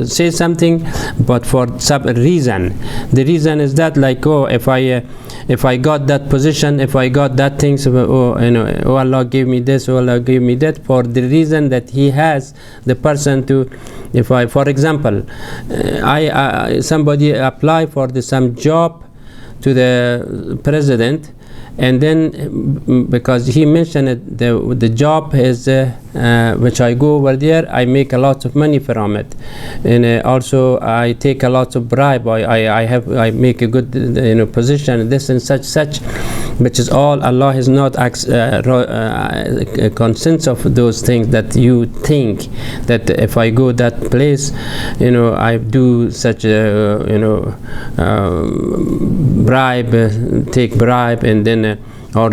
say something, but for some reason. The reason is that, like, oh, if I got that position, if I got that thing, so, oh Allah gave me this, oh Allah gave me that, for the reason that He has the person to. If I, for example, somebody apply for some job to the president, and then because he mentioned it, the job is which I go over there, I make a lot of money from it, and also I take a lot of bribe. I make a good position, this and such, which is all Allah is not conscious of those things that you think that if I go that place, I do such a bribe, take bribe, and then or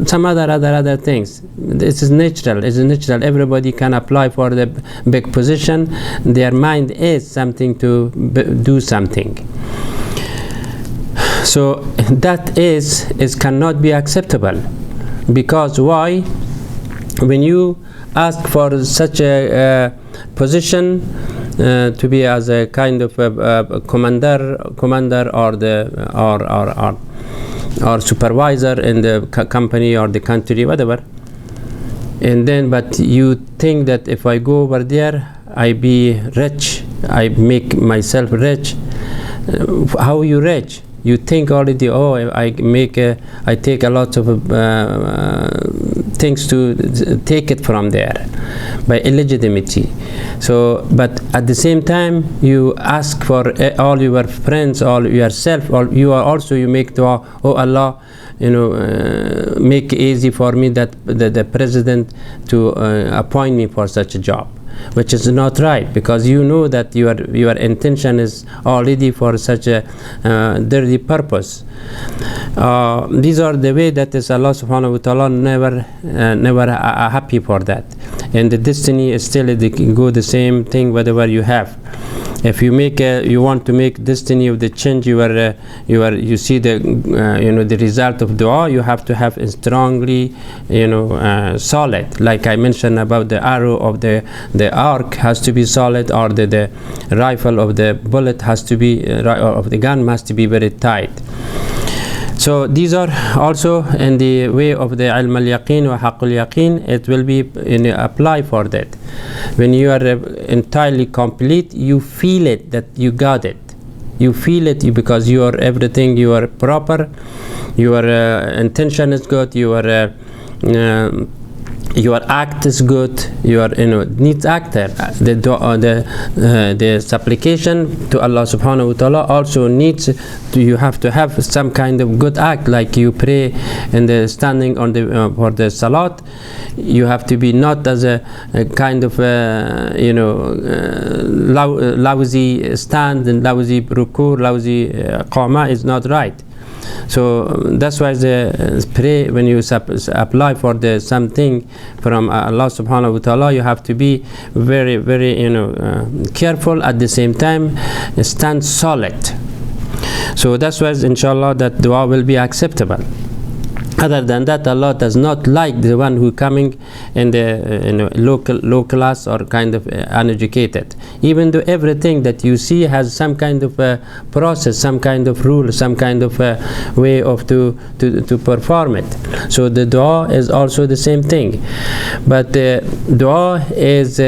some other things. This is natural. It's natural. Everybody can apply for the big position. Their mind is something to do something. So that is cannot be acceptable, because why? When you ask for such a position to be as a kind of a commander or supervisor in the company or the country, whatever, and then but you think that if I go over there, I be rich, I make myself rich. How you rich? You think already, oh, I take a lot of things to take it from there by illegitimacy. So, but at the same time, you ask for all your friends, all yourself, all you are also, you make dua, oh Allah, make easy for me that the president to appoint me for such a job, which is not right, because you know that your intention is already for such a dirty purpose. These are the way that is Allah subhanahu wa ta'ala never happy for that, and the destiny is still go the same thing whatever you have. If you you want to make destiny of the change, you see the the result of dua, you have to have a strongly solid. Like I mentioned about the arrow of the arc has to be solid, or the rifle of the bullet has to be of the gun must be very tight. So these are also in the way of the ilm al-yaqeen or haqq al-yaqeen. It will be apply for that. When you are entirely complete, you feel it that you got it. You feel it because you are everything. You are proper. Your intention is good. Your act is good. You are needs actor. The supplication to Allah subhanahu wa ta'ala also needs you have to have some kind of good act, like you pray and the standing on the for the salat. You have to be not as a kind of lousy stand and lousy ruku, lousy qama is not right. So that's why the pray, when you apply for the something from Allah subhanahu wa ta'ala, you have to be very, very careful, at the same time stand solid. So that's why inshallah that dua will be acceptable. Other than that, Allah does not like the one who coming in the low class or kind of uneducated. Even though everything that you see has some kind of process, some kind of rule, some kind of way of to perform it. So the dua is also the same thing, but the dua is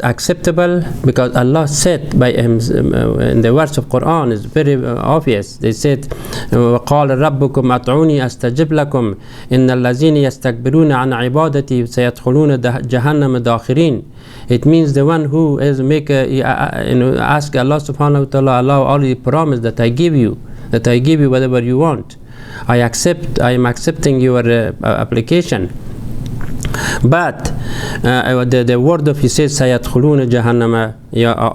acceptable because Allah said by him in the verse of Quran is very obvious. They said وَقَالَ رَبُّكُمْ أَطْعُونِي أَسْتَجِبْ لَكُمْ إِنَّ الَّذِينَ يَسْتَكْبِرُونَ عَنْ عِبَادَتِي سَيَدْخُلُونَ جَهَنَّمَ دَاخِرِينَ. It means the one who is ask Allah subhanahu wa ta'ala, Allah already promised that I give you whatever you want. I am accepting your application. But the word of he says sayadkhuluna jahannama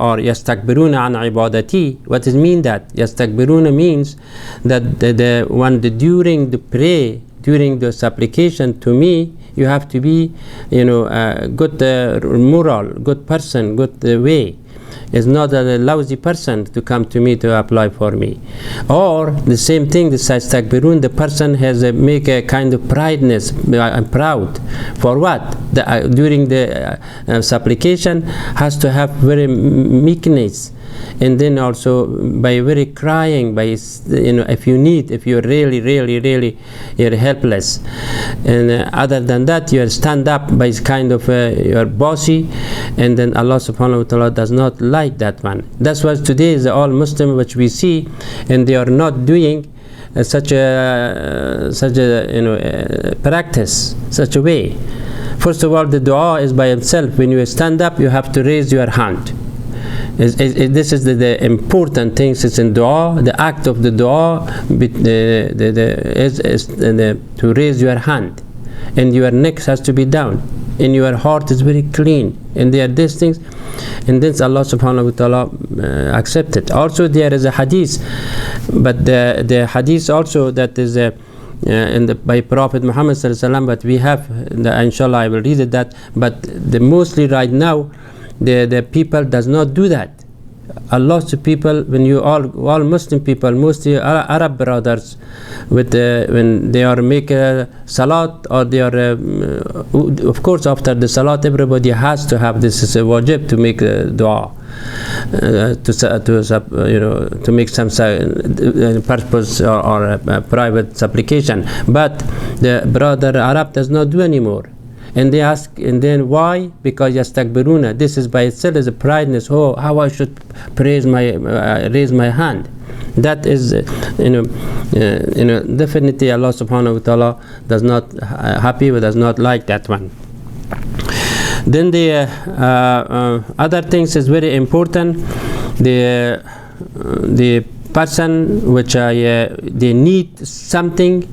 or yastakbiruna an ibadati. What does it mean that? Yastakbiruna means that the one during the prayer, during the supplication to me, you have to be good moral, good person, good way. is not a lousy person to come to me to apply for me. Or the same thing, the yastakbirun, the person has make a kind of prideness, I'm proud. For what? During the supplication has to have very meekness. And then also by very crying, by if you're really you're helpless, and other than that you stand up by kind of you're bossy, and then Allah subhanahu wa ta'ala does not like that one. That's why today is all Muslim which we see, and they are not doing such a practice, such a way. First of all, the dua is by itself. When you stand up, you have to raise your hand. This is the important things. It's in dua. The act of the dua is to raise your hand, and your neck has to be down, and your heart is very clean, and there are these things, and then Allah subhanahu wa ta'ala accept it. Also there is a hadith, but the hadith also that is by Prophet Muhammad sallallahu alaihi wasallam, but we have inshallah I will read it that, but mostly right now the people does not do that. A lot of people, when you all Muslim people, mostly Arab brothers, with when they are make a salat, or they are of course after the salat everybody has to have this is a wajib to make a dua, to make some purpose or a private supplication, but the brother Arab does not do anymore. And they ask, and then why? Because yastakbiruna. This is by itself is a prideness. Oh, how I should raise my hand. That is, definitely Allah subhanahu wa ta'ala does not happy, but does not like that one. Then the other things is very important. The person which they need something,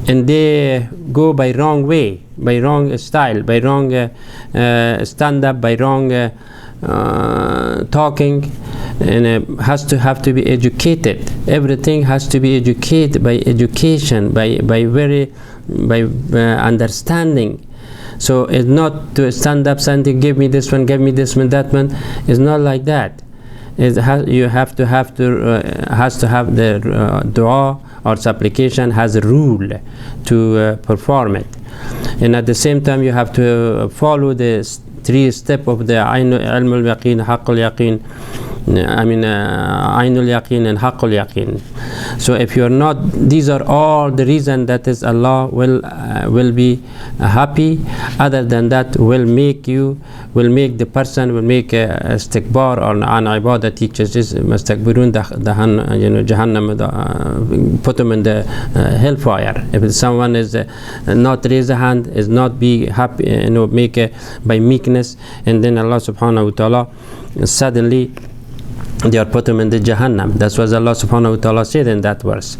and they go by wrong way, by wrong style, by wrong stand up, by wrong talking, and has to have to be educated. Everything has to be educated by education, by understanding. So it's not to stand up saying give me this one, that one. It's not like that. You have to have the dua or supplication has a rule to perform it, and at the same time you have to follow the 3 steps of the ilm al-yaqeen, haqq al-yaqeen, Ainul Yaqeen and Haqqul Yaqeen. So if you are not, these are all the reason that is Allah will be happy. Other than that, will make the person will make istikbar or an ibadah teaches is mustakbirun Jahannam, put them in the hellfire. If someone is not raise a hand, is not be happy, make by meekness, and then Allah subhanahu wa ta'ala suddenly they are put them in the Jahannam. That's what Allah subhanahu wa ta'ala said in that verse.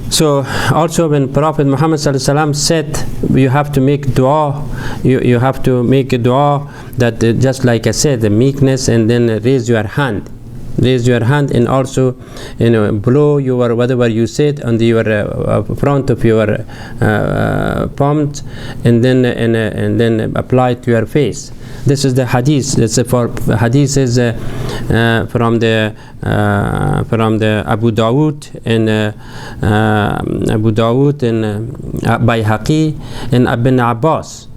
So also when Prophet Muhammad sallallahu alaihi wasallam said you have to make dua, you have to make a dua that just like I said, the meekness, and then raise your hand, and also blow your whatever you said on your front of your palms, and then apply it to your face. This is the hadith. Hadith is from the Abu Dawud and Bayhaqi and Ibn Abbas.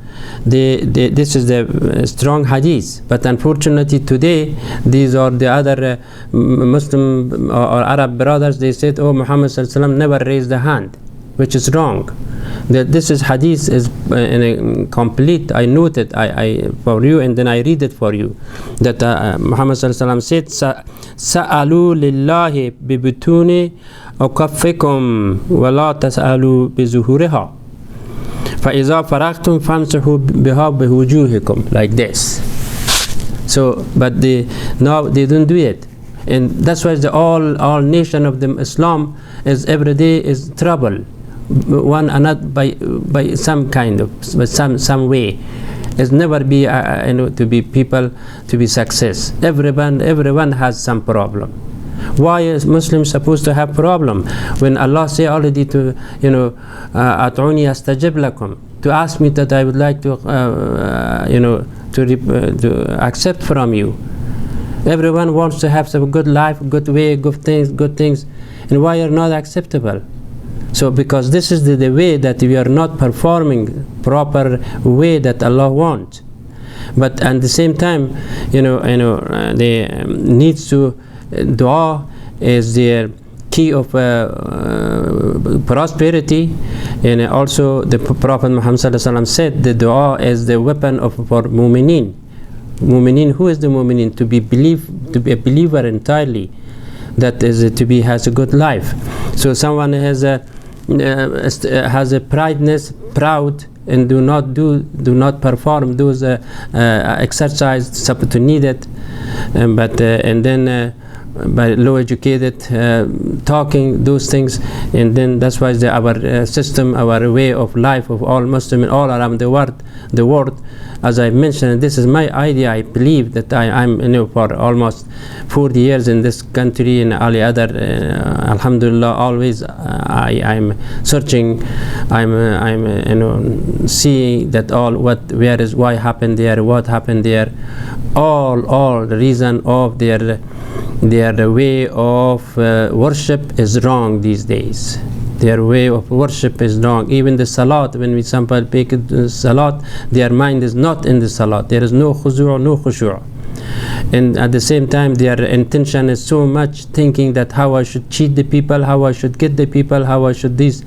This is the strong hadith, but unfortunately today these are the other Muslim or Arab brothers. They said, "Oh, Muhammad sallallahu alaihi wasallam never raised the hand," which is wrong. This is hadith is complete. I noted I for you, and then I read it for you. That Muhammad sallallahu alaihi wasallam said, "Sa'alu lillahi bibutuni ukaffikum wa la tas'alu bizuhuriha. فَإِذَا فَرَغْتُمْ فَامْسَحُوا بِهَا بِوُجُوهِكُمْ," like this. So, but now they don't do it, and that's why the all nation of the Islam is every day is trouble, one another by some kind of some way. It's never be to be people to be success. Everyone has some problem. Why is Muslims supposed to have problem when Allah say already to at'uni astajib lakum, to ask me that I would like to to accept from you. Everyone wants to have some good life, good way, good things, and why are not acceptable? So because this is the way that we are not performing proper way that Allah wants. But at the same time, the needs to dua is the key of prosperity, and also the Prophet Muhammad ﷺ said the dua is the weapon for mu'mineen. Mu'mineen, who is the mu'mineen? To be a believer entirely, that is to be has a good life. So someone has a proud, and do not perform those exercise to need it, and then by low educated talking those things, and then that's why our system, our way of life of all Muslims all around the world, as I mentioned, this is my idea. I believe that I'm for almost 40 years in this country and all the other, alhamdulillah, always I'm searching, I'm seeing that all why happened there, what happened there, all the reason of their way of worship is wrong these days. Their way of worship is wrong. Even the salat, when some people make salat, their mind is not in the salat. There is no khuzu', no khushu'. And at the same time, their intention is so much thinking that how I should cheat the people, how I should get the people, how I should this.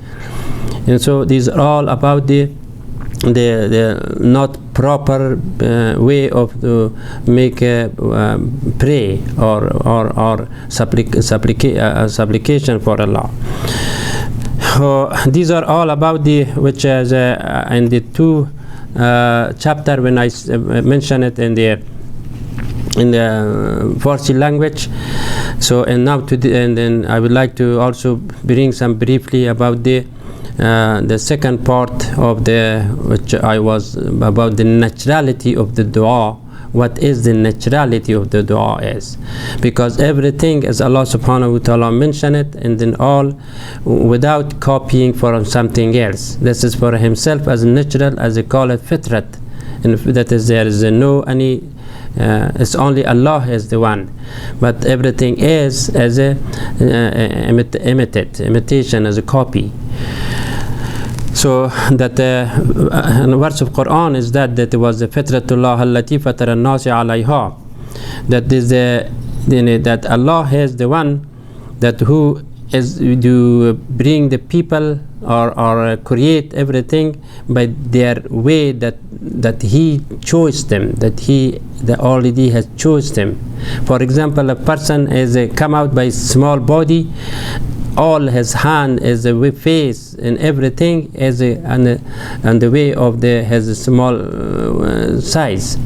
And so these are all about the not proper way of to make pray or supplication for Allah. So these are all about which is in the two chapter when I mentioned it in the Farsi language. So and now and then I would like to also bring some briefly about the second part of which I was about the naturality of the dua. What is the naturality of the dua is, because everything, as Allah subhanahu wa ta'ala mentioned it, and then all without copying from something else. This is for himself as natural, as they call it fitrat, and that is there is no any it's only Allah is the one, but everything is as a imitation, as a copy. So that the verse of Quran is that was the fitratullah allati fatara an-nasi alayha, that is that Allah is the one that who is to bring the people or create everything by their way that He chose them, that already has chose them. For example, a person is come out by small body, all his hand is a face and everything is on the way of has a small size.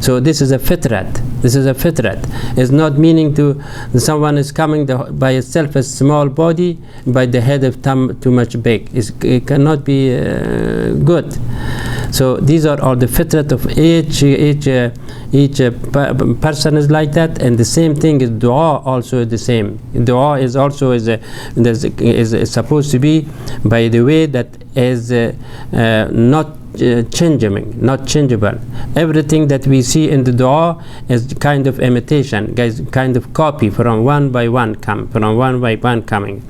So this is a fitrat. This is a fitrat. It's not meaning to someone is coming by itself a small body, by the head of too much big. It cannot be good. So these are all the fitrat of each person is like that, and the same thing is dua also the same. Dua is also is supposed to be by the way that is not changeable. Everything that we see in the dua is kind of imitation, guys, kind of copy from one by one coming.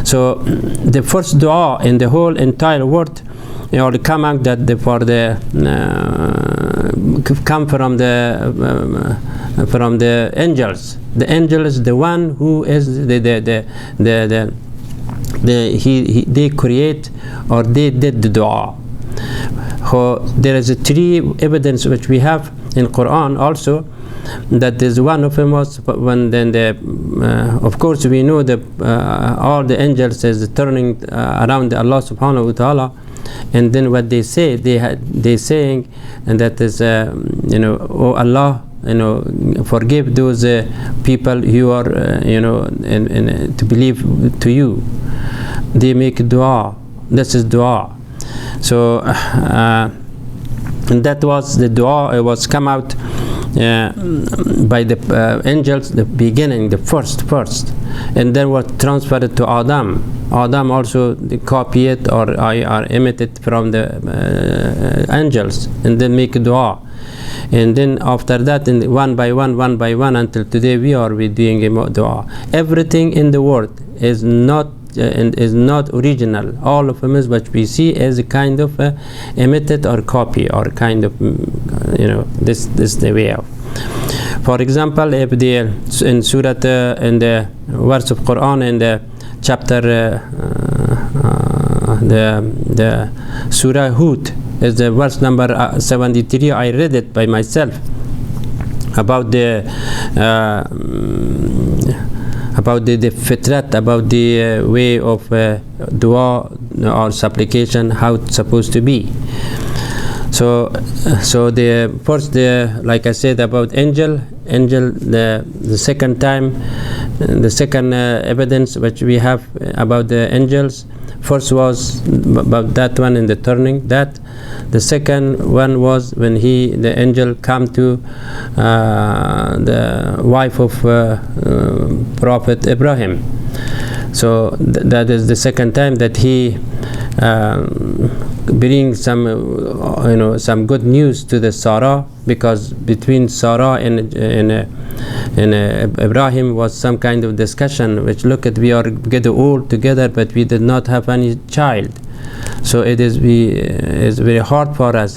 So the first dua in the whole entire world, or come out that come from the angels. The angel is the one who is they create or they did the dua. So there is three evidence which we have in Quran also, that is one of them was when then of course we know that all the angels is turning around Allah subhanahu wa ta'ala, and then what they say, they saying, and that is oh Allah, forgive those people who are and to believe to you. They make dua. This is dua. So and that was the dua. It was come out by the angels, the beginning, the first, and then was transferred to Adam. Adam also copy it or imitate from the angels, and then make dua. and then after that, one by one, until today we are doing a dua. Everything in the world is not and is not original. All of them is what we see as a kind of imitate or copy, or kind of this the way of. For example, if in Surah in the verse of Quran in the chapter the Surah Hud is the verse number 73. I read it by myself about the fitrat, about the way of dua or supplication, how it's supposed to be. So the first, like I said about angel, the second time, the second evidence which we have about the angels. First was about that one in the turning that. The second one was when the angel come to the wife of Prophet Ibrahim. So that is the second time that he bring some good news to the Sarah, because between Sarah and Ibrahim was some kind of discussion, which look at, we are getting old together, but we did not have any child. So it is very hard for us